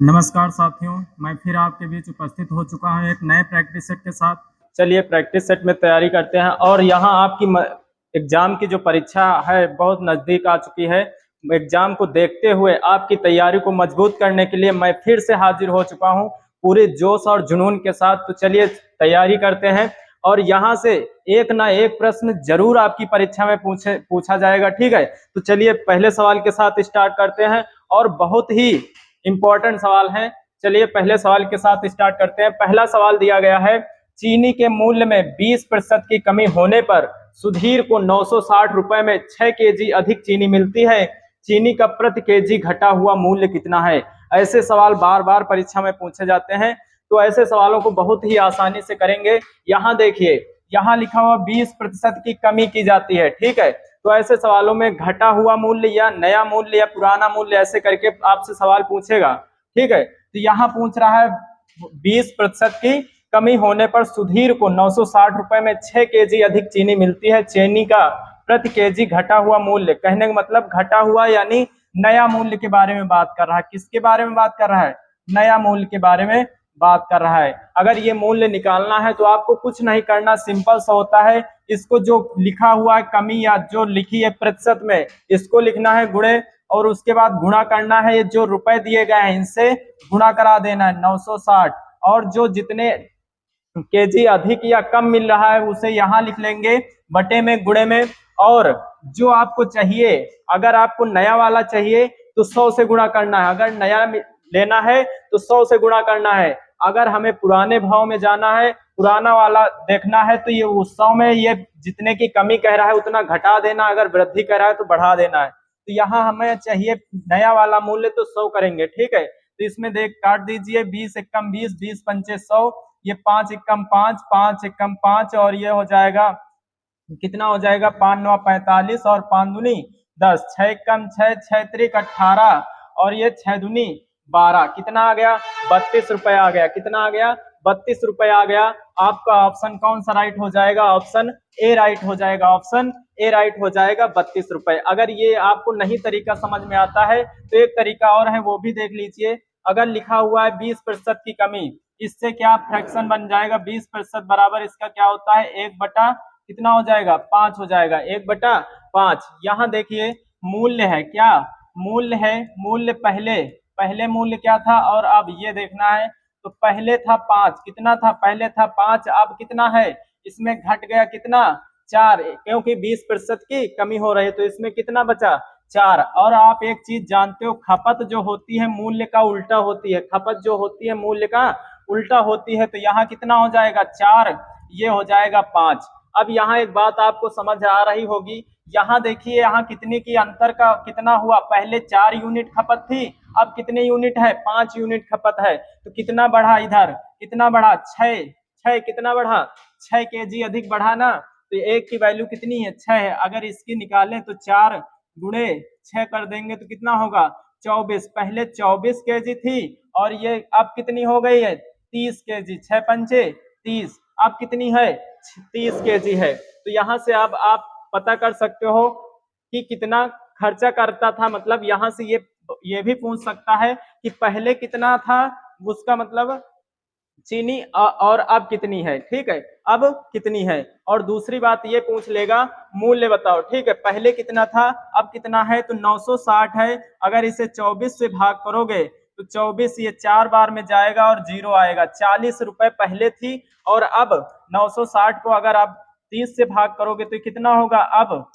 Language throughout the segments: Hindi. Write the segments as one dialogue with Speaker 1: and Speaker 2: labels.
Speaker 1: नमस्कार साथियों, मैं फिर आपके बीच उपस्थित हो चुका हूं एक नए प्रैक्टिस सेट के साथ। चलिए प्रैक्टिस सेट में तैयारी करते हैं। और यहाँ आपकी एग्जाम की जो परीक्षा है बहुत नज़दीक आ चुकी है। एग्जाम को देखते हुए आपकी तैयारी को मजबूत करने के लिए मैं फिर से हाजिर हो चुका हूँ पूरे जोश और जुनून के साथ। तो चलिए तैयारी करते हैं और यहाँ से एक ना एक प्रश्न जरूर आपकी परीक्षा में पूछा जाएगा। ठीक है, तो चलिए पहले सवाल के साथ स्टार्ट करते हैं और बहुत ही इंपॉर्टेंट सवाल है। चलिए पहले सवाल के साथ स्टार्ट करते हैं। पहला सवाल दिया गया है, चीनी के मूल्य में 20% की कमी होने पर सुधीर को 960 रुपए में 6 केजी अधिक चीनी मिलती है। चीनी का प्रति केजी घटा हुआ मूल्य कितना है? ऐसे सवाल बार बार परीक्षा में पूछे जाते हैं, तो ऐसे सवालों को बहुत ही आसानी से करेंगे। यहाँ देखिए, यहाँ लिखा हुआ 20% की कमी की जाती है। ठीक है, तो ऐसे सवालों में घटा हुआ मूल्य या नया मूल्य या पुराना मूल्य ऐसे करके आपसे सवाल पूछेगा। ठीक है, तो यहाँ पूछ रहा है 20% की कमी होने पर सुधीर को 960 रुपए में 6 केजी अधिक चीनी मिलती है। चीनी का प्रति केजी घटा हुआ मूल्य, कहने का मतलब घटा हुआ यानी नया मूल्य के बारे में बात कर रहा है। किसके बारे में बात कर रहा है? नया मूल्य के बारे में बात कर रहा है। अगर ये मूल्य निकालना है तो आपको कुछ नहीं करना, सिंपल सा होता है। इसको जो लिखा हुआ है कमी या जो लिखी है प्रतिशत में, इसको लिखना है गुणे और उसके बाद गुणा करना है। ये जो रुपए दिए गए हैं इनसे गुणा करा देना है 960, और जो जितने केजी अधिक या कम मिल रहा है उसे यहाँ लिख लेंगे बटे में, गुणे में। और जो आपको चाहिए, अगर आपको नया वाला चाहिए तो 100 से गुणा करना है। अगर नया लेना है तो 100 से गुणा करना है। अगर हमें पुराने भाव में जाना है, पुराना वाला देखना है, तो ये उस 100 में ये जितने की कमी कह रहा है उतना घटा देना, अगर वृद्धि कह रहा है तो बढ़ा देना है। तो यहाँ हमें चाहिए नया वाला मूल्य, तो 100 करेंगे। ठीक है, तो इसमें देख काट दीजिए, 20 एकम 20, 20 पंचे 100, ये 5 एकम 5, 5 एकम 5, और ये हो जाएगा कितना हो जाएगा? 5 9 45 और 5 दूनी 10, 6 एकम 6, 6 त्रिक 18, और ये 6 दूनी 12, कितना आ गया? 32 रुपए आ गया। कितना आ गया? 32 रुपए आ गया। आपका ऑप्शन कौन सा राइट हो जाएगा? ऑप्शन ए राइट हो जाएगा। ऑप्शन ए राइट हो जाएगा, 32 रुपए। अगर ये आपको नहीं तरीका समझ में आता है तो एक तरीका और है, वो भी देख लीजिए। अगर लिखा हुआ है 20% की कमी, इससे क्या फ्रैक्शन बन जाएगा? 20% बराबर इसका क्या होता है? 1 बटा कितना हो जाएगा? 5 हो जाएगा, 1 बटा 5। यहाँ देखिए मूल्य है, क्या मूल्य है? मूल्य पहले पहले मूल्य क्या था और अब ये देखना है। तो पहले था 5, कितना था? पहले था 5, अब कितना है? इसमें घट गया कितना? 4, क्योंकि 20% की कमी हो रही है, तो इसमें कितना बचा? 4। और आप एक चीज जानते हो, खपत जो होती है मूल्य का उल्टा होती है। खपत जो होती है मूल्य का उल्टा होती है। तो यहाँ कितना हो जाएगा? 4, ये हो जाएगा 5। अब यहाँ एक बात आपको समझ आ रही होगी, यहाँ देखिए, यहाँ कितने की अंतर का कितना हुआ? पहले 4 यूनिट खपत थी, अब कितने यूनिट है? 5 यूनिट खपत है। तो कितना बढ़ा इधर? कितना बढ़ा? 6। 6 कितना बढ़ा? 6 केजी अधिक बढ़ा ना। तो एक की वैल्यू कितनी है? 6 है। अगर इसकी निकालें तो 4 गुणे 6 कर देंगे तो कितना होगा? 24। पहले 24 केजी थी और ये अब कितनी हो गई है? 30 केजी। 6 पंचे 30, अब कितनी है? 30 केजी है। तो यहाँ से अब आप पता कर सकते हो कि कितना खर्चा करता था। मतलब यहाँ से ये भी पूछ सकता है कि पहले कितना था, उसका मतलब चीनी और अब कितनी है। ठीक है, अब कितनी है। और दूसरी बात ये पूछ लेगा मूल्य बताओ। ठीक है, पहले कितना था, अब कितना है? तो 960 है। अगर इसे 24 से भाग करोगे तो 24 ये 4 बार में जाएगा और 0 आएगा। 40 रुपए पहले थी, और अब 960 को अगर आप 30 से भाग करोगे तो कितना होगा? अब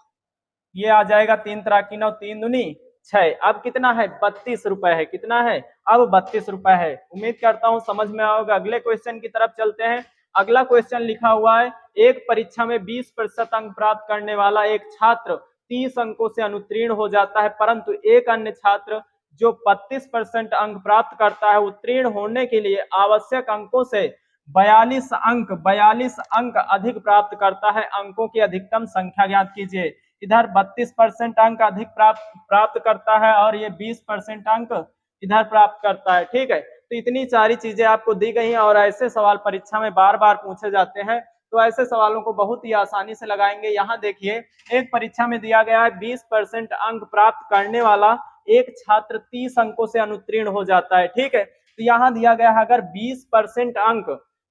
Speaker 1: ये आ जाएगा 3 त्रिक 9, 3 दूनी 6। अब कितना है? 32 रुपए है। कितना है? अब 32 रुपए है। उम्मीद करता हूं समझ में आओगे। अगले क्वेश्चन की तरफ चलते हैं। अगला क्वेश्चन लिखा हुआ है, एक परीक्षा में 20% अंक प्राप्त करने वाला एक छात्र 30 अंकों से अनुत्तीर्ण हो जाता है, परंतु एक अन्य छात्र जो 32% अंक प्राप्त करता है उत्तीर्ण होने के लिए आवश्यक अंकों से 42 अंक अधिक प्राप्त करता है। अंकों की अधिकतम संख्या ज्ञात कीजिए। इधर 32% अंक अधिक प्राप्त करता है और ये 20% अंक इधर प्राप्त करता है। ठीक है, तो इतनी सारी चीजें आपको दी गई हैं और ऐसे सवाल परीक्षा में बार बार पूछे जाते हैं, तो ऐसे सवालों को बहुत ही आसानी से लगाएंगे। यहाँ देखिए, एक परीक्षा में दिया गया है 20% अंक प्राप्त करने वाला एक छात्र 30 अंकों से अनुत्तीर्ण हो जाता है। ठीक है, तो यहाँ दिया गया है अगर 20% अंक,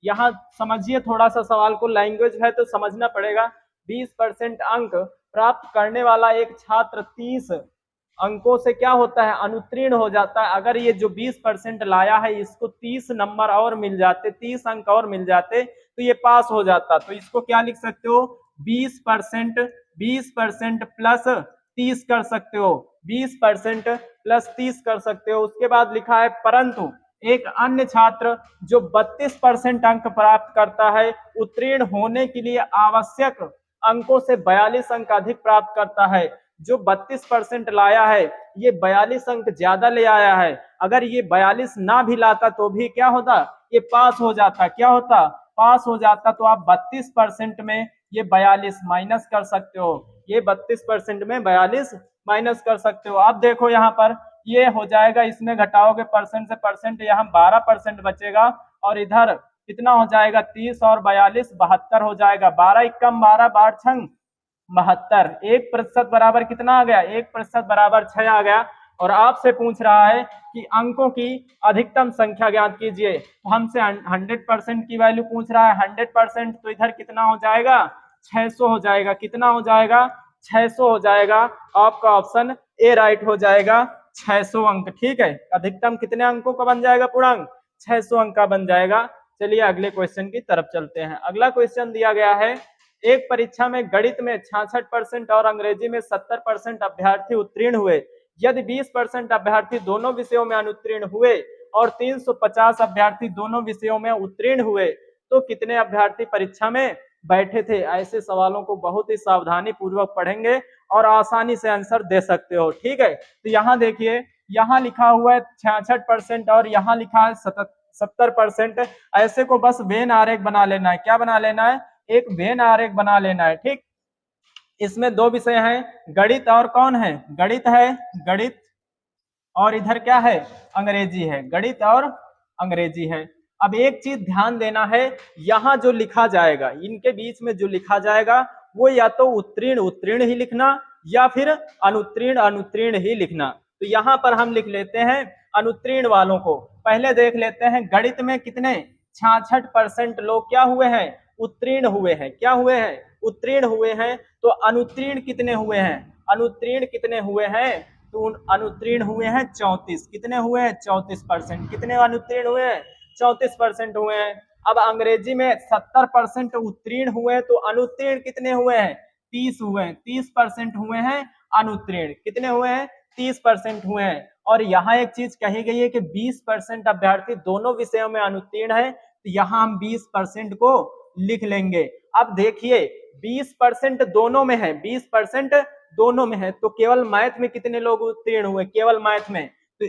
Speaker 1: यहाँ समझिए थोड़ा सा सवाल को, लैंग्वेज है तो समझना पड़ेगा। 20% अंक प्राप्त करने वाला एक छात्र 30 अंकों से क्या होता है, अनुत्तीर्ण हो जाता है। अगर ये जो 20% लाया है इसको 30 नंबर और मिल जाते, 30 अंक और मिल जाते तो ये पास हो जाता। तो इसको क्या लिख सकते हो, 20% प्लस 30 कर सकते हो, 20% प्लस 30 कर सकते हो। उसके बाद लिखा है परंतु एक अन्य छात्र जो 32% अंक प्राप्त करता है उत्तीर्ण होने के लिए आवश्यक अंकों से 42 अंक अधिक प्राप्त करता है। जो 32% लाया है ये 42 अंक ज्यादा ले आया है। अगर ये 42 ना भी लाता तो भी क्या होता, ये पास हो जाता। क्या होता, पास हो जाता। तो आप 32% में ये 42 माइनस कर सकते हो, ये 32% में 42 माइनस कर सकते हो। आप देखो यहाँ पर ये हो जाएगा, इसमें घटाओगे परसेंट से परसेंट, यहाँ 12% बचेगा और इधर कितना हो जाएगा, 30 और 42 72 हो जाएगा। 12 एकम 12, 12 छंग 72, 1% बराबर कितना आ गया, 1% बराबर 6 आ गया। और आपसे पूछ रहा है कि अंकों की अधिकतम संख्या ज्ञात कीजिए। तो हमसे 100% की वैल्यू पूछ रहा है, 100%, तो इधर कितना हो जाएगा, 600 हो जाएगा। कितना हो जाएगा, 600 हो जाएगा। आपका ऑप्शन ए राइट हो जाएगा, 600 अंक। ठीक है, अधिकतम कितने अंकों का बन जाएगा पूर्णांक, 600 अंक का बन जाएगा। चलिए अगले क्वेश्चन की तरफ चलते हैं। अगला क्वेश्चन दिया गया है, एक परीक्षा में गणित में 66% और अंग्रेजी में 70% अभ्यर्थी उत्तीर्ण हुए। यदि 20% अभ्यर्थी दोनों विषयों में अनुत्तीर्ण हुए और 350 अभ्यर्थी दोनों विषयों में उत्तीर्ण हुए तो कितने अभ्यर्थी परीक्षा में बैठे थे। ऐसे सवालों को बहुत ही सावधानी पूर्वक पढ़ेंगे और आसानी से आंसर दे सकते हो। ठीक है, तो यहाँ देखिए, यहाँ लिखा हुआ है 66% और यहाँ लिखा है 70%। ऐसे को बस वेन आरेख बना लेना है। क्या बना लेना है, एक वेन आरेख बना लेना है। ठीक, इसमें दो विषय हैं, गणित और कौन है, गणित है, गणित और इधर क्या है, अंग्रेजी है, गणित और अंग्रेजी है। अब एक चीज ध्यान देना है, यहाँ जो लिखा जाएगा, इनके बीच में जो लिखा जाएगा वो या तो उत्तीर्ण उत्तीर्ण ही लिखना या फिर अनुत्तीर्ण अनुत्तीर्ण ही लिखना। तो यहाँ पर हम लिख लेते हैं अनुत्तीर्ण वालों को। पहले देख लेते हैं गणित में कितने, 66% लोग क्या हुए हैं, उत्तीर्ण हुए हैं। क्या हुए हैं, उत्तीर्ण हुए हैं। तो अनुत्तीर्ण कितने हुए हैं, अनुत्तीर्ण कितने हुए हैं, तो अनुत्तीर्ण हुए हैं 34। कितने हुए हैं, 34%। कितने अनुत्तीर्ण हुए हैं, 34% हुए हैं। अब अंग्रेजी में 70% उत्तीर्ण हुए हैं, तो अनुत्तीर्ण कितने हुए हैं, 30 हुए हैं। 30% हुए हैं अनुत्तीर्ण। कितने हुए हैं, 30% हुए हैं। और यहाँ एक चीज कही गई है कि 20% अभ्यर्थी दोनों विषयों में अनुत्तीर्ण है, तो यहाँ हम 20% को लिख लेंगे। अब देखिए 20% दोनों में है, 20% दोनों में है, तो केवल मैथ में कितने लोग उत्तीर्ण हुए, केवल मैथ में, तो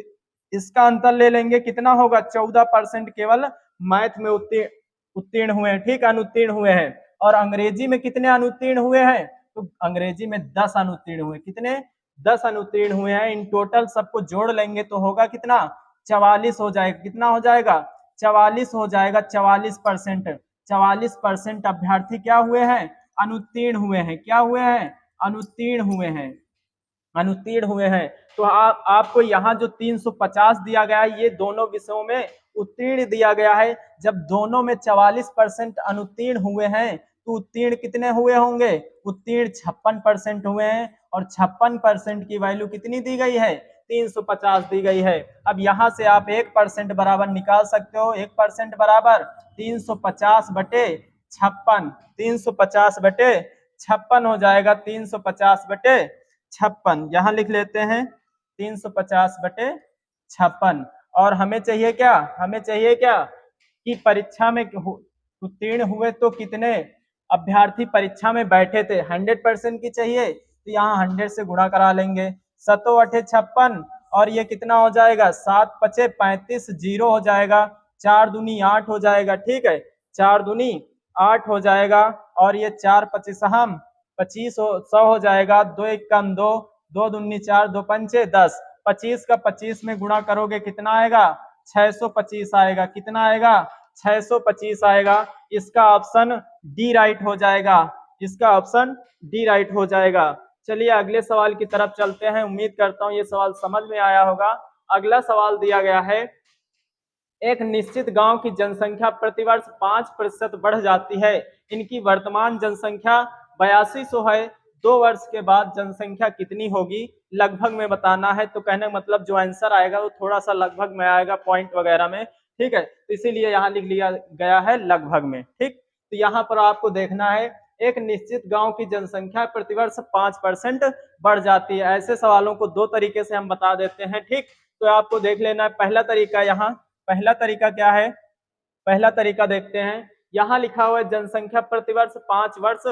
Speaker 1: इसका अंतर ले लेंगे, कितना होगा, 14% केवल मैथ में उत्तीर्ण हुए हैं। ठीक, अनुत्तीर्ण हुए हैं। और अंग्रेजी में कितने अनुत्तीर्ण हुए हैं, तो अंग्रेजी में 10 अनुत्तीर्ण हुए। कितने, 10 अनुत्तीर्ण हुए हैं। इन टोटल सबको जोड़ लेंगे तो होगा कितना, 44 हो जाएगा। कितना हो जाएगा, 44 हो जाएगा। 44%, 44% अभ्यर्थी क्या हुए हैं, अनुत्तीर्ण हुए हैं। क्या हुए हैं, अनुत्तीर्ण हुए हैं, अनुत्तीर्ण हुए हैं। तो आपको यहाँ जो 350 दिया गया है ये दोनों विषयों में उत्तीर्ण दिया गया है। जब दोनों में 44% अनुत्तीर्ण हुए हैं तो उत्तीर्ण कितने हुए होंगे, उत्तीर्ण 56% हुए हैं। और 56% की वैल्यू कितनी दी गई है, 350 दी गई है। अब यहाँ से आप 1% बराबर निकाल सकते हो। 1% बराबर 350/56, 350/56 हो जाएगा। 350/56 यहाँ लिख लेते हैं, 350/56। और हमें चाहिए क्या, हमें चाहिए क्या कि परीक्षा में उत्तीर्ण हुए तो कितने अभ्यर्थी परीक्षा में बैठे थे। 100% की चाहिए तो यहाँ 100 से गुणा करा लेंगे। 7 8 56 और ये कितना हो जाएगा, 7 5 35, 0 हो जाएगा। 4 दूनी 8 हो जाएगा। ठीक है, 4 दूनी 8 हो जाएगा। और ये 4 25 हम 25 100 हो जाएगा। 2 1 कम 2, 2 दूनी 4, 2 पंचे 10। 25 का 25 में गुणा करोगे कितना आएगा, 625 आएगा। कितना आएगा, 625 आएगा। इसका ऑप्शन डी राइट हो जाएगा, इसका ऑप्शन डी राइट हो जाएगा। चलिए अगले सवाल की तरफ चलते हैं। उम्मीद करता हूँ ये सवाल समझ में आया होगा। अगला सवाल दिया गया है, एक निश्चित गांव की जनसंख्या प्रतिवर्ष 5% बढ़ जाती है। इनकी वर्तमान जनसंख्या 8200 है। 2 वर्ष के बाद जनसंख्या कितनी होगी, लगभग में बताना है। तो कहने का मतलब जो आंसर आएगा वो थोड़ा सा लगभग में आएगा पॉइंट वगैरह में, ठीक है। तो इसीलिए यहाँ लिख लिया गया है लगभग में, ठीक। तो यहाँ पर आपको देखना है, एक निश्चित गांव की जनसंख्या प्रतिवर्ष 5% बढ़ जाती है। ऐसे सवालों को दो तरीके से हम बता देते हैं, ठीक। तो आपको देख लेना है। पहला तरीका, यहाँ पहला तरीका क्या है, पहला तरीका देखते हैं। यहाँ लिखा हुआ है जनसंख्या प्रतिवर्ष 5 वर्ष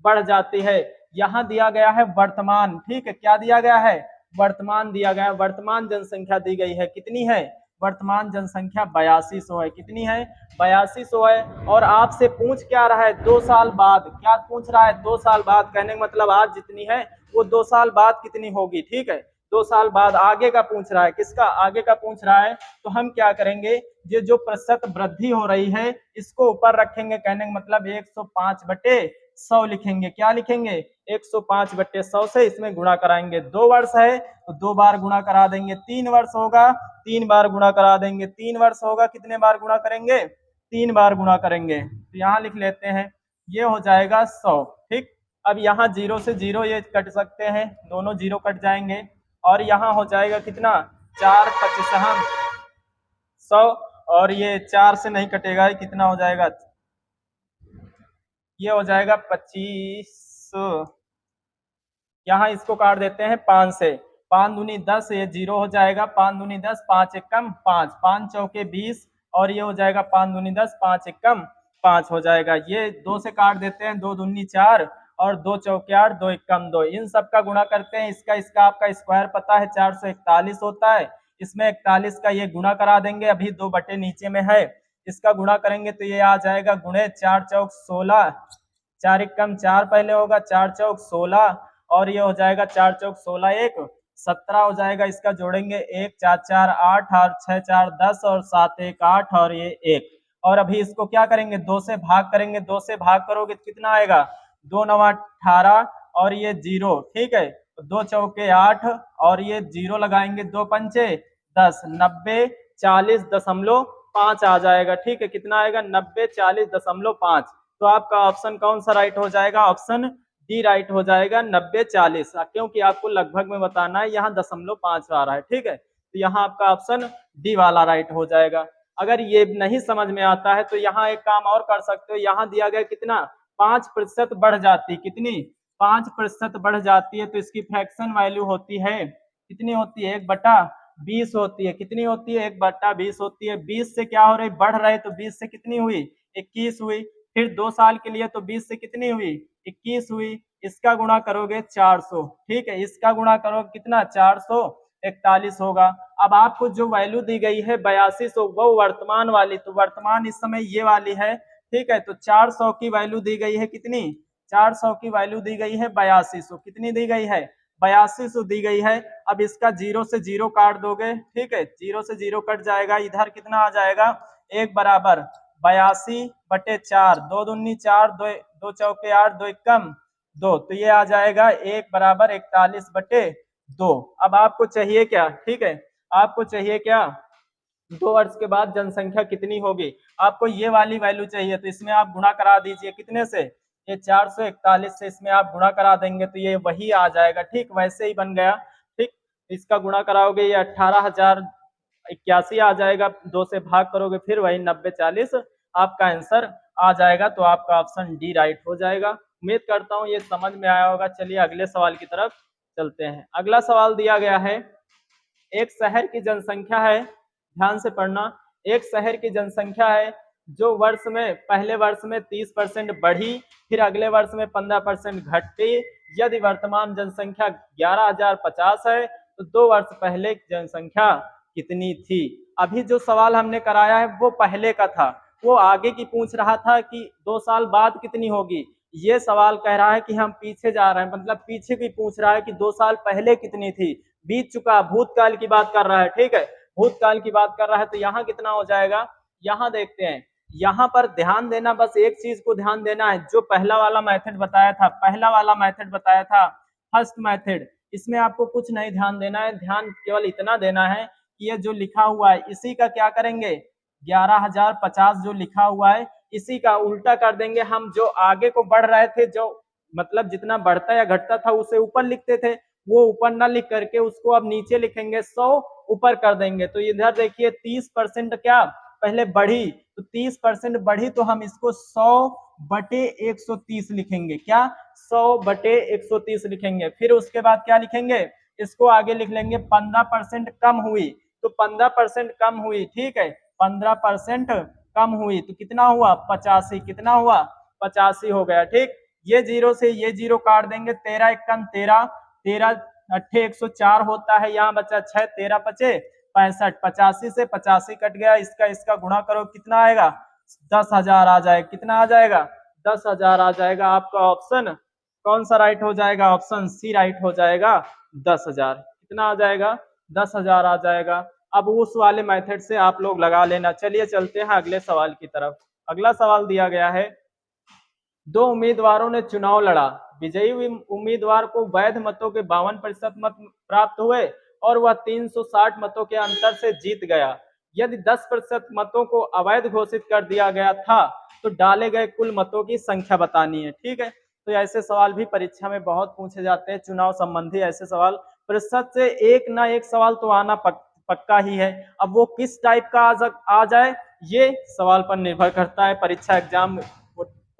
Speaker 1: बढ़ जाती है। यहाँ दिया गया है वर्तमान, ठीक है। क्या दिया गया है, वर्तमान दिया गया है। वर्तमान जनसंख्या दी गई है, कितनी है, वर्तमान जनसंख्या 8200 है। कितनी है, 8200 है। और आपसे पूछ क्या रहा है, 2 साल बाद। क्या पूछ रहा है, 2 साल बाद। कहने का मतलब आज जितनी है वो 2 साल बाद कितनी होगी, ठीक है। 2 साल बाद आगे का पूछ रहा है, किसका, आगे का पूछ रहा है। तो हम क्या करेंगे, ये जो प्रतिशत वृद्धि हो रही है इसको ऊपर रखेंगे। कहने का मतलब 105/100 लिखेंगे। क्या लिखेंगे, 105/100 से इसमें गुणा कराएंगे। 2 वर्ष है तो 2 बार गुणा करा देंगे। 3 वर्ष होगा, 3 बार गुणा करा देंगे। 3 वर्ष होगा, कितने बार गुणा करेंगे, 3 बार गुणा करेंगे। तो यहाँ लिख लेते हैं, ये हो जाएगा 100, ठीक। अब यहाँ 0 से 0 ये कट सकते हैं, दोनों 0 कट जाएंगे। और यहाँ हो जाएगा कितना, 4×5 100। और ये 4 से नहीं कटेगा, ये कितना हो जाएगा, ये हो जाएगा 25। यहाँ इसको काट देते हैं 5 से। 5 दूनी 10, ये 0 हो जाएगा। 5 दूनी 10, 5 एकम 5, 5 चौके 20। और ये हो जाएगा 5 दूनी 10, 5 एकम 5 हो जाएगा। ये 2 से काट देते हैं, 2 दूनी 4 और 2 चौके 8, 2 एकम 2। इन सब का गुणा करते हैं। इसका आपका स्क्वायर पता है 441 होता है। इसमें 41 का ये गुणा करा देंगे, अभी 2 बटे नीचे में है। इसका गुणा करेंगे तो ये आ जाएगा गुणे 4 चौक 16, 4 एकम 4 पहले होगा, 4 चौक 16। और ये हो जाएगा 4 चौक 16 1 17 हो जाएगा। इसका जोड़ेंगे 1 4 4 8 और 6 4 10 और 7 1 8 और ये 1। और अभी इसको क्या करेंगे, 2 से भाग करेंगे। 2 से भाग करोगे तो कितना आएगा, 2 9 18 और ये 0, ठीक है। 2 चौके 8 और ये 0 लगाएंगे, 2 पंचे 10, 90 40.5 आ जाएगा, ठीक है। कितना आएगा, 90 40.5। तो आपका ऑप्शन कौन सा राइट हो जाएगा, ऑप्शन डी राइट हो जाएगा, 90 40। क्योंकि आपको लगभग में बताना है, यहाँ 0.5 आ रहा है, ठीक है। तो यहाँ आपका ऑप्शन डी वाला राइट हो जाएगा। अगर ये नहीं समझ में आता है तो यहाँ एक काम और कर सकते हो। यहाँ दिया गया कितना, 5% बढ़ जाती, कितनी, 5% बढ़ जाती है। तो इसकी फ्रैक्शन वैल्यू होती है, कितनी होती है, 1/20 होती है। कितनी होती है, 1/20 होती है। 20 से क्या हो रही, बढ़ रहे, तो 20 से कितनी हुई, 21 हुई। फिर 2 साल के लिए तो 20 से कितनी हुई, 21 हुई। इसका गुणा करोगे 400, ठीक है। इसका गुणा करोगे कितना, 441 होगा। अब आपको जो वैल्यू दी गई है 8200, वो वर्तमान वाली, तो वर्तमान इस समय ये वाली है, ठीक है। तो 400 की वैल्यू दी गई है, कितनी, 400 की वैल्यू दी गई है 8200। कितनी दी गई है, 8200 दी गई है। अब इसका 0 से 0 काट दोगे, ठीक है। 0 से 0 कट जाएगा। इधर कितना आ जाएगा, 1 बराबर 82/4, 2 दूनी 4, 2 चौके 8, 2 एकम 2। तो ये आ जाएगा 1 बराबर 41/2। अब आपको चाहिए क्या, ठीक है, आपको चाहिए क्या, 2 वर्ष के बाद जनसंख्या कितनी होगी, आपको ये वाली वैल्यू चाहिए। तो इसमें आप गुणा करा दीजिए, कितने से, ये 441 से इसमें आप गुणा करा देंगे तो ये वही आ जाएगा, ठीक। वैसे ही बन गया, ठीक। इसका गुणा कराओगे ये 18,081 आ जाएगा। 2 से भाग करोगे फिर वही 90 40 आपका आंसर आ जाएगा। तो आपका ऑप्शन डी राइट हो जाएगा। उम्मीद करता हूँ ये समझ में आया होगा। चलिए अगले सवाल की तरफ चलते हैं। अगला सवाल दिया गया है, एक शहर की जनसंख्या है, ध्यान से पढ़ना। एक शहर की जनसंख्या है जो वर्ष में, पहले वर्ष में 30% बढ़ी, फिर अगले वर्ष में 15% घटी। यदि वर्तमान जनसंख्या 11,050 है तो 2 वर्ष पहले जनसंख्या कितनी थी। अभी जो सवाल हमने कराया है वो पहले का था, वो आगे की पूछ रहा था कि 2 साल बाद कितनी होगी। ये सवाल कह रहा है कि हम पीछे जा रहे हैं, मतलब पीछे की पूछ रहा है कि 2 साल पहले कितनी थी। बीत चुका, भूतकाल की बात कर रहा है, ठीक है, भूतकाल की बात कर रहा है। तो यहाँ कितना हो जाएगा, यहाँ देखते हैं। यहाँ पर ध्यान देना, बस एक चीज को ध्यान देना है, जो पहला वाला मेथड बताया था, पहला वाला मेथड बताया था फर्स्ट मेथड, इसमें आपको कुछ नहीं ध्यान देना है, ध्यान केवल इतना देना है कि ये जो लिखा हुआ है इसी का क्या करेंगे, 11,050 जो लिखा हुआ है इसी का उल्टा कर देंगे। हम जो आगे को बढ़ रहे थे, जो मतलब जितना बढ़ता या घटता था उसे ऊपर लिखते थे, वो ऊपर ना लिख करके उसको अब नीचे लिखेंगे, 100 ऊपर कर देंगे। तो इधर देखिए 30% क्या पहले बढ़ी, तो 30% बढ़ी तो हम इसको 100/130 लिखेंगे। क्या 100/130 लिखेंगे। फिर उसके बाद क्या लिखेंगे, इसको आगे लिख लेंगे 15% कम हुई, तो 15% कम हुई, ठीक है, 15% कम हुई तो कितना हुआ 85, कितना हुआ 85 हो गया, ठीक। ये जीरो से ये जीरो काट देंगे, 13 एकम 13, 13 अट्ठे 104 होता है, यहाँ बचा 6, 13 पचे 65, 85 से 85 कट गया, इसका गुणा करो कितना आएगा 10,000 आ जाएगा। कितना आ जाएगा 10,000 आ जाएगा। आपका ऑप्शन कौन सा राइट हो जाएगा, ऑप्शन सी राइट हो जाएगा, 10,000। कितना आ जाएगा 10,000 आ जाएगा। अब उस वाले मेथड से आप लोग लगा लेना। चलिए चलते हैं अगले सवाल की तरफ। अगला सवाल दिया गया है, दो उम्मीदवारों ने चुनाव लड़ा, विजयी उम्मीदवार को वैध मतों के 52% मत प्राप्त हुए और वह 360 मतों के अंतर से जीत गया। यदि 10% मतों को अवैध घोषित कर दिया गया था तो डाले गए कुल मतों की संख्या बतानी है, ठीक है। तो ऐसे सवाल भी परीक्षा में बहुत पूछे जाते हैं, चुनाव संबंधी ऐसे सवाल प्रतिशत से एक ना एक सवाल तो आना पक्का ही है। अब वो किस टाइप का आ जाए ये सवाल पर निर्भर करता है, परीक्षा एग्जाम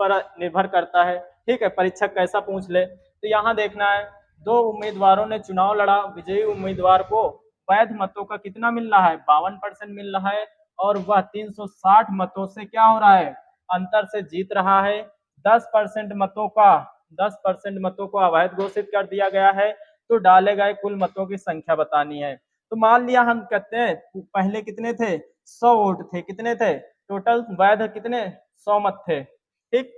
Speaker 1: पर निर्भर करता है, ठीक है, परीक्षक कैसा पूछ ले। तो यहाँ देखना है, दो उम्मीदवारों ने चुनाव लड़ा, विजयी उम्मीदवार को वैध मतों का कितना मिल रहा है 52% मिल रहा है और वह 360 मतों से क्या हो रहा है अंतर से जीत रहा है। 10% मतों का 10% मतों को अवैध घोषित कर दिया गया है, तो डाले गए कुल मतों की संख्या बतानी है। तो मान लिया हम कहते हैं पहले कितने थे 100 वोट थे, कितने थे टोटल वैध कितने 100 मत थे, ठीक,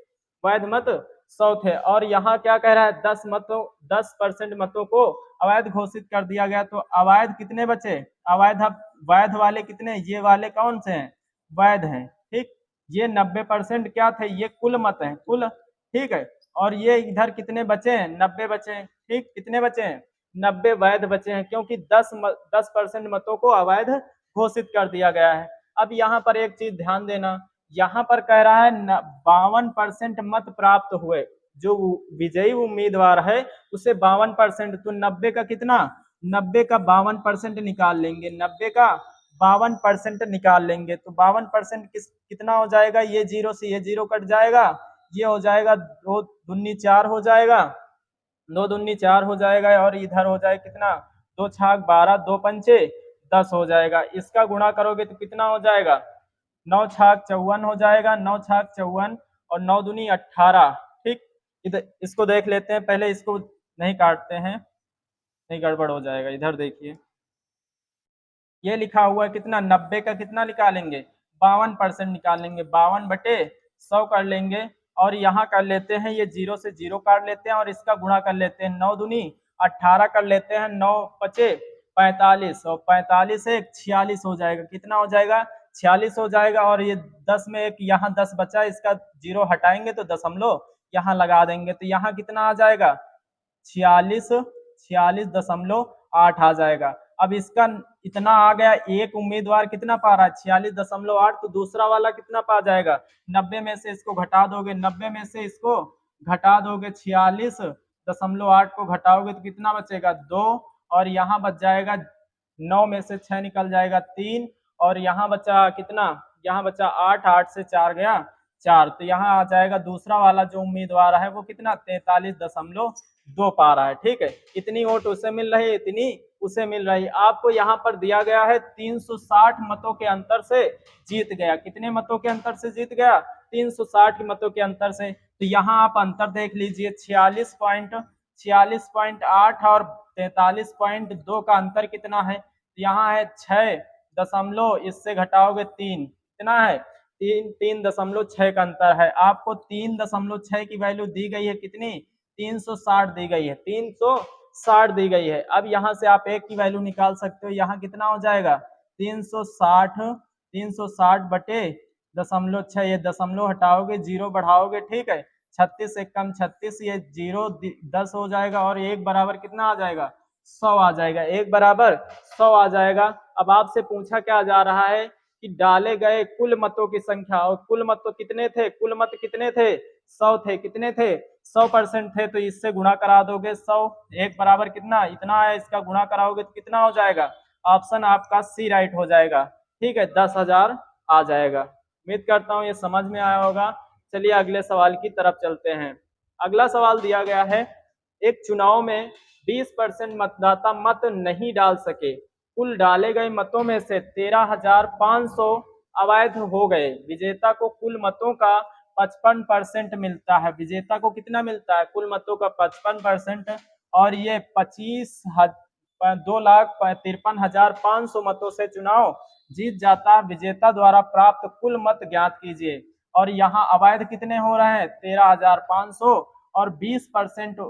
Speaker 1: वैध मत 100 थे। और यहाँ क्या कह रहा है 10% मतों को अवैध घोषित कर दिया गया, तो अवैध कितने बचे, अवैध वैध वाले कितने, ये वाले कौन से हैं वैध हैं, ठीक। ये 90% क्या थे, ये कुल मत हैं कुल, ठीक है। और ये इधर कितने बचे हैं 90 बचे हैं, ठीक, कितने बचे हैं 90 वैध बचे हैं, क्योंकि 10% मतों को अवैध घोषित कर दिया गया है। अब यहाँ पर एक चीज ध्यान देना, यहाँ पर कह रहा है 52% मत प्राप्त हुए, जो विजयी उम्मीदवार है उसे 52%, तो 90 का कितना 90 का 52% निकाल लेंगे, 90 का 52% निकाल लेंगे, तो 52% कितना हो जाएगा, ये जीरो से ये जीरो कट जाएगा, ये हो जाएगा 2 दूनी 4 हो जाएगा, 2 दूनी 4 हो जाएगा और इधर हो जाएगा कितना 2 छाक 12, 2 पंचे 10 हो जाएगा। इसका गुणा करोगे तो कितना हो जाएगा 9 छाक 54 हो जाएगा, 9 छाक 54 और 9 दूनी 18, ठीक। इधर इसको देख लेते हैं, पहले इसको नहीं काटते हैं, नहीं गड़बड़ हो जाएगा। इधर देखिए ये लिखा हुआ है कितना 90 का कितना निकालेंगे 52% निकालेंगे, 52/100 कर लेंगे और यहाँ कर लेते हैं ये जीरो से जीरो काट लेते हैं और इसका गुणा कर लेते हैं, 9 दूनी 18 कर लेते हैं, 9 पचे 45 और 45 से 46 हो जाएगा, कितना हो जाएगा 46 हो जाएगा। और ये 10 में एक यहाँ 10 बचा, इसका जीरो हटाएंगे तो दशमलव यहाँ लगा देंगे, तो यहाँ कितना आ जाएगा 46.8 आ जाएगा। अब इसका इतना आ गया, एक उम्मीदवार कितना पा रहा है 46.8, तो दूसरा वाला कितना पा जाएगा 90 में से इसको घटा दोगे, 90 में से इसको घटा दोगे 46.8 को घटाओगे तो कितना बचेगा 2 और यहाँ बच जाएगा 9 में से 6 निकल जाएगा 3 और यहाँ बचा कितना, यहाँ बचा 8, 8 से 4 गया 4, तो यहाँ आ जाएगा दूसरा वाला जो उम्मीदवार है वो कितना 43.2 पा रहा है, ठीक है। इतनी वोट उसे मिल रही है, इतनी उसे मिल रही है। आपको यहाँ पर दिया गया है 360 मतों के अंतर से जीत गया, कितने मतों के अंतर से जीत गया 360 मतों के अंतर से। तो यहाँ आप अंतर देख लीजिए 46.8 और 43.2 का अंतर कितना है, यहाँ है 6 दशमलव, इससे घटाओगे 3, कितना है 3.6 का अंतर है। आपको 3.6 की वैल्यू दी गई है कितनी 360 दी गई है, 360 दी गई है। अब यहाँ से आप एक की वैल्यू निकाल सकते हो, यहाँ कितना हो जाएगा 360 बटे 0.6, ये दशमलव हटाओगे जीरो बढ़ाओगे, ठीक है, 36 एक कम 36, ये 0 10 हो जाएगा और 1 बराबर कितना आ जाएगा 100 आ जाएगा, 1 बराबर 100 आ जाएगा। अब आपसे पूछा क्या जा रहा है कि डाले गए कुल मतों की संख्या, और कुल मत तो कितने थे, कुल मत कितने थे 100 थे, कितने थे 100% थे, तो इससे गुणा करा दोगे 100, 1 बराबर कितना इतना है, इसका गुणा कराओगे तो कितना हो जाएगा, ऑप्शन आपका सी राइट हो जाएगा। ठीक है, 10,000 आ जाएगा। उम्मीद करता हूँ ये समझ में आया होगा। चलिए अगले सवाल की तरफ चलते हैं। अगला सवाल दिया गया है, एक चुनाव में 20% मतदाता मत नहीं डाल सके, कुल डाले गए मतों में से 13,500 अवैध हो गए, विजेता को कुल मतों का 55% मिलता है। विजेता को कितना मिलता है, कुल मतों का 55%, और ये 2,53,500 मतों से चुनाव जीत जाता है। विजेता द्वारा प्राप्त कुल मत ज्ञात कीजिए। और यहाँ अवैध कितने हो रहे हैं 13,500, और 20%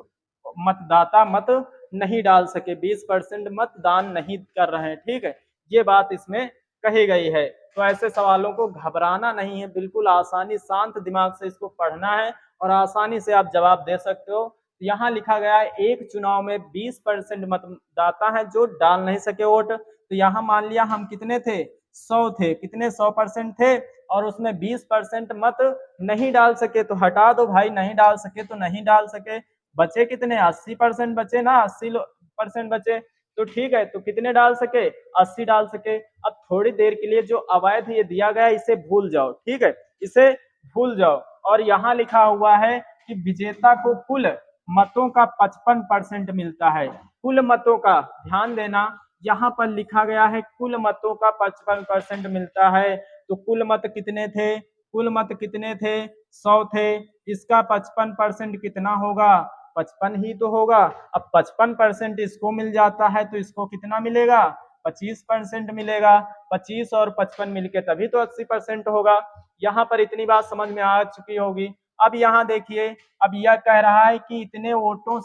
Speaker 1: मतदाता मत नहीं डाल सके, 20% मतदान नहीं कर रहे हैं। ठीक है, ये बात इसमें कही गई है। तो ऐसे सवालों को घबराना नहीं है, बिल्कुल आसानी शांत दिमाग से इसको पढ़ना है और आसानी से आप जवाब दे सकते हो। यहाँ लिखा गया है एक चुनाव में 20% मतदाता है जो डाल नहीं सके वोट, तो यहाँ मान लिया हम कितने थे 100 थे, कितने 100% थे, और उसमें 20% मत नहीं डाल सके, तो हटा दो भाई, नहीं डाल सके तो नहीं डाल सके, बचे कितने 80% बचे ना, 80% बचे, तो ठीक है, तो कितने डाल सके 80 डाल सके। अब थोड़ी देर के लिए जो अवैध ये दिया गया इसे भूल जाओ, ठीक है, इसे भूल जाओ। और यहाँ लिखा हुआ है कि विजेता को कुल मतों का 55% मिलता है, कुल मतों का ध्यान देना, यहाँ पर लिखा गया है कुल मतों का 55% मिलता है, तो कुल मत कितने थे, कुल मत कितने थे 100 थे, इसका 55% कितना होगा 55 ही तो होगा। अब 55% इसको मिल जाता है तो इसको कितना मिलेगा 25% मिलेगा, 25 और 55 मिलके तभी तो 80% होगा। यहाँ पर इतनी बात समझ में आ चुकी होगी। अब यहाँ देखिए, अब यह कह रहा है कि इतने वोटों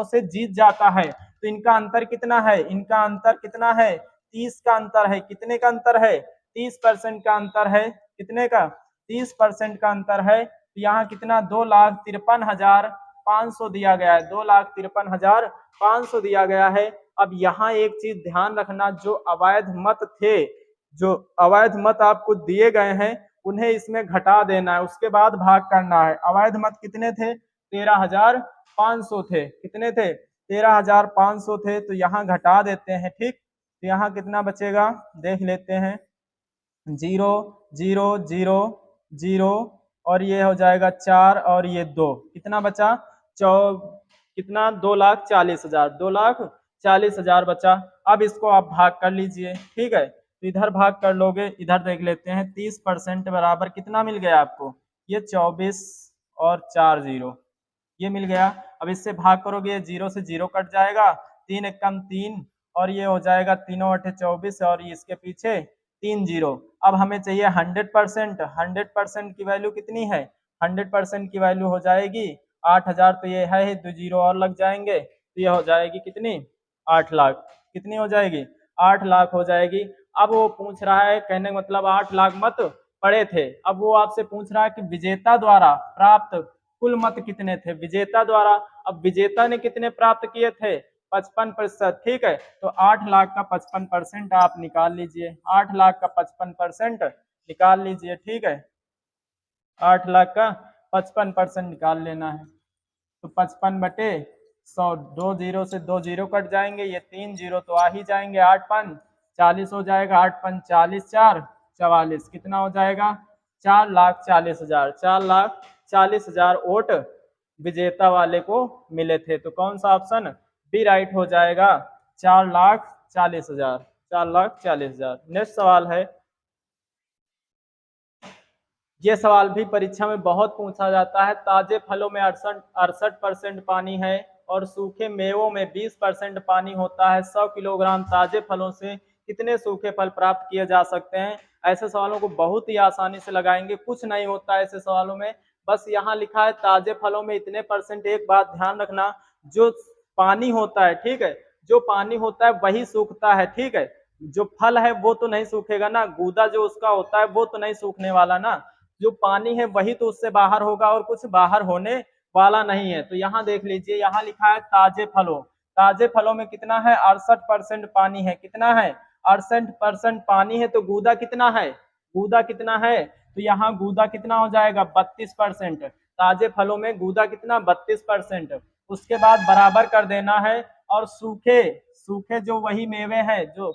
Speaker 1: से जीत जाता है, तो इनका अंतर कितना है, इनका अंतर कितना है 30 का अंतर है, कितने का अंतर है 30% का अंतर है, कितने का 30% का अंतर है। तो यहाँ कितना 2,53,500 दिया गया है, 2,53,500 दिया गया है। अब यहाँ एक चीज ध्यान रखना, जो अवैध मत थे, जो अवैध मत आपको दिए गए हैं उन्हें इसमें घटा देना है, उसके बाद भाग करना है। अवैध मत कितने थे 13,500 थे, कितने थे 13,500 थे, तो यहाँ घटा देते हैं। ठीक, तो यहाँ कितना बचेगा देख लेते हैं, 0 0 0 0, और ये हो जाएगा 4 और ये 2, कितना बचा कितना 2,40,000, 2,40,000 बचा। अब इसको आप भाग कर लीजिए, ठीक है, तो इधर भाग कर लोगे, इधर देख लेते हैं 30% बराबर कितना मिल गया आपको, ये 24 और 4 0, ये मिल गया। अब इससे भाग करोगे 0 से 0 कट जाएगा, 3 एक कम 3, और ये हो जाएगा 3-8-24, और इसके पीछे 3 0। अब हमें चाहिए 100%, 100% की वैल्यू कितनी है, 100% की वैल्यू हो जाएगी 8,000, तो ये है 2 0 और लग जाएंगे, तो ये हो जाएगी कितनी 8 लाख, कितनी हो जाएगी 8 लाख हो जाएगी। अब वो पूछ रहा है, कहने का मतलब 8 लाख मत पड़े थे, अब वो आपसे पूछ रहा है कि विजेता द्वारा प्राप्त कुल मत कितने थे, विजेता द्वारा। अब विजेता ने कितने प्राप्त किए थे 55%, ठीक है, तो 8 लाख का 55% आप निकाल लीजिए, 8 लाख का 55% निकाल लीजिए, ठीक है, 8 लाख का 55% निकाल लेना है। तो 55/100, 2 0 से 2 0 कट जाएंगे, ये 3 0 तो आ ही जाएंगे, 8 5 40 हो जाएगा, 8 5 40, 4 44, कितना हो जाएगा 4,40,000, 4,40,000 वोट विजेता वाले को मिले थे। तो कौन सा ऑप्शन बी राइट हो जाएगा, 4,40,000, 4,40,000। नेक्स्ट सवाल है, ये सवाल भी परीक्षा में बहुत पूछा जाता है, ताजे फलों में 68% पानी है और सूखे मेवों में 20% पानी होता है, 100 किलोग्राम ताजे फलों से कितने सूखे फल प्राप्त किए जा सकते हैं। ऐसे सवालों को बहुत ही आसानी से लगाएंगे, कुछ नहीं होता है ऐसे सवालों में, बस यहाँ लिखा है ताजे फलों में इतने %। एक बात ध्यान रखना, जो पानी होता है, ठीक है, जो पानी होता है वही सूखता है, ठीक है, जो फल है वो तो नहीं सूखेगा ना, गूदा जो उसका होता है वो तो नहीं सूखने वाला ना, जो पानी है वही तो उससे बाहर होगा और कुछ बाहर होने वाला नहीं है। तो यहाँ देख लीजिए, यहाँ लिखा है ताजे फलों, ताजे फलों में कितना है 68% पानी है। कितना है 68% पानी है। तो गूदा कितना है, गूदा कितना है, तो यहाँ गूदा कितना हो जाएगा 32%। ताजे फलों में गूदा कितना 32%। उसके बाद बराबर कर देना है। और सूखे, सूखे जो वही मेवे हैं जो,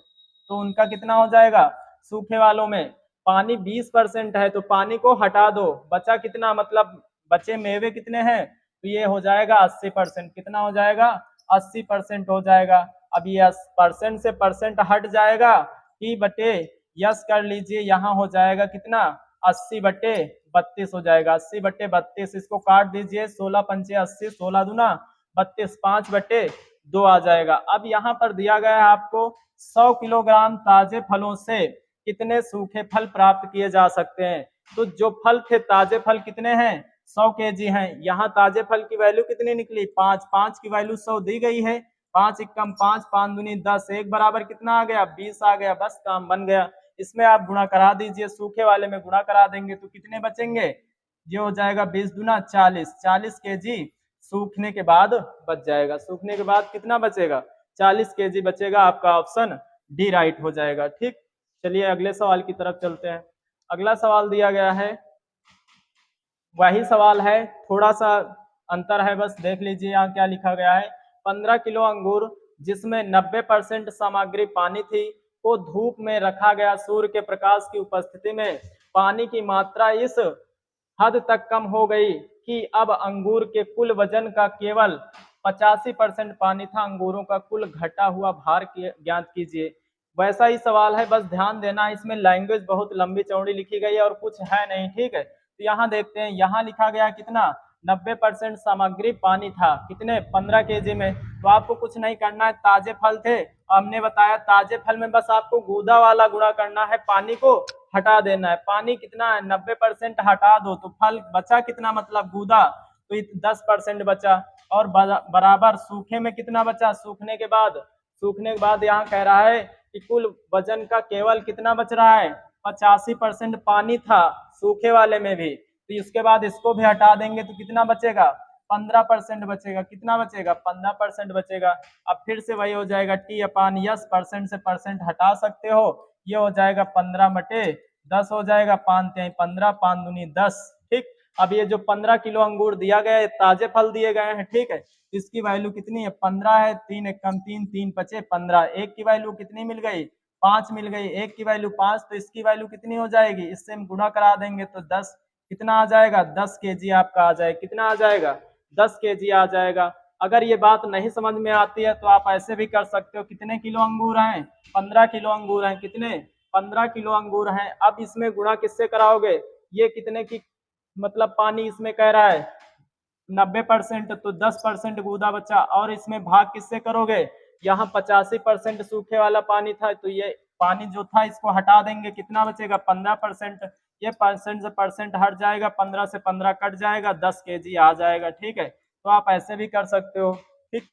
Speaker 1: तो उनका कितना हो जाएगा, सूखे वालों में पानी 20% है तो पानी को हटा दो, बचा कितना, मतलब बचे मेवे कितने हैं, तो ये हो जाएगा 80%। कितना हो जाएगा 80% हो जाएगा। अब ये परसेंट से परसेंट हट जाएगा कि बटे यस कर लीजिए, यहाँ हो जाएगा कितना 80/32 हो जाएगा। 80/32 इसको काट दीजिए, 16 पंचे 80, 16 दूना 32, 5/2 आ जाएगा। अब यहाँ पर दिया गया है आपको 100 किलोग्राम ताजे फलों से कितने सूखे फल प्राप्त किए जा सकते हैं। तो जो फल थे ताजे फल कितने हैं 100 केजी हैं। यहाँ ताजे फल की वैल्यू कितनी निकली 5, 5 की वैल्यू 100 दी गई है। 5 एकम 5, 5 दूनी 10, एक बराबर कितना आ गया 20 आ गया। बस काम बन गया। इसमें आप गुणा करा दीजिए, सूखे वाले में गुणा करा देंगे तो कितने बचेंगे, ये हो जाएगा 20 दूना 40, 40 केजी सूखने के बाद बच जाएगा। सूखने के बाद कितना बचेगा 40 केजी बचेगा। आपका ऑप्शन डी राइट हो जाएगा। ठीक, चलिए अगले सवाल की तरफ चलते हैं। अगला सवाल दिया गया है, वही सवाल है, थोड़ा सा अंतर है, बस देख लीजिए यहाँ क्या लिखा गया है। 15 किलो अंगूर जिसमें 90% सामग्री पानी थी को धूप में रखा गया। सूर्य के प्रकाश की उपस्थिति में पानी की मात्रा इस हद तक कम हो गई कि अब अंगूर के कुल वजन का केवल 85% पानी था। अंगूरों का कुल घटा हुआ भार ज्ञात कीजिए। वैसा ही सवाल है, बस ध्यान देना इसमें लैंग्वेज बहुत लंबी चौड़ी लिखी गई है और कुछ है नहीं। ठीक है, तो यहाँ देखते हैं, यहाँ लिखा गया कितना 90% सामग्री पानी था, कितने 15 केजी में। तो आपको कुछ नहीं करना है, ताजे फल थे, हमने बताया ताजे फल में बस आपको गूदा वाला गुणा करना है, पानी को हटा देना है। पानी कितना है 90% हटा दो तो फल बचा कितना, मतलब गूदा, तो 10% बचा। और बराबर सूखे में कितना बचा, सूखने के बाद यहाँ कह रहा है कि कुल वजन का केवल कितना बच रहा है 85% पानी था सूखे वाले में भी। तो इसके बाद इसको भी हटा देंगे तो कितना बचेगा 15% बचेगा। कितना बचेगा 15% बचेगा। अब फिर से वही हो जाएगा T/S, परसेंट से परसेंट हटा सकते हो, ये हो जाएगा 15/10 हो जाएगा। 5 3 15, 5 दूनी 10। ठीक, अब ये जो 15 किलो अंगूर दिया गया है, ताजे फल दिए गए हैं, ठीक है, इसकी वैल्यू कितनी है 15 है। 3 एकम 3, 3 पचे 15, एक की वैल्यू कितनी मिल गई 5 मिल गई, एक की वैल्यू 5, तो इसकी वैल्यू कितनी हो जाएगी, इससे हम गुणा करा देंगे तो 10 कितना आ जाएगा 10 केजी आपका आ जाएगा। कितना आ जाएगा 10 केजी आ जाएगा। अगर ये बात नहीं समझ में आती है तो आप ऐसे भी कर सकते हो, कितने किलो अंगूर हैं 15 किलो अंगूर हैं, कितने 15 किलो अंगूर हैं। अब इसमें गुणा किससे कराओगे, ये कितने की मतलब पानी इसमें कह रहा है 90%, तो 10% गूदा बचा। और इसमें भाग किससे करोगे, यहाँ 85% सूखे वाला पानी था, तो ये पानी जो था इसको हटा देंगे, कितना बचेगा 15%। ये परसेंट से परसेंट हट जाएगा, 15 से 15 कट जाएगा, 10 केजी आ जाएगा। ठीक है, तो आप ऐसे भी कर सकते हो।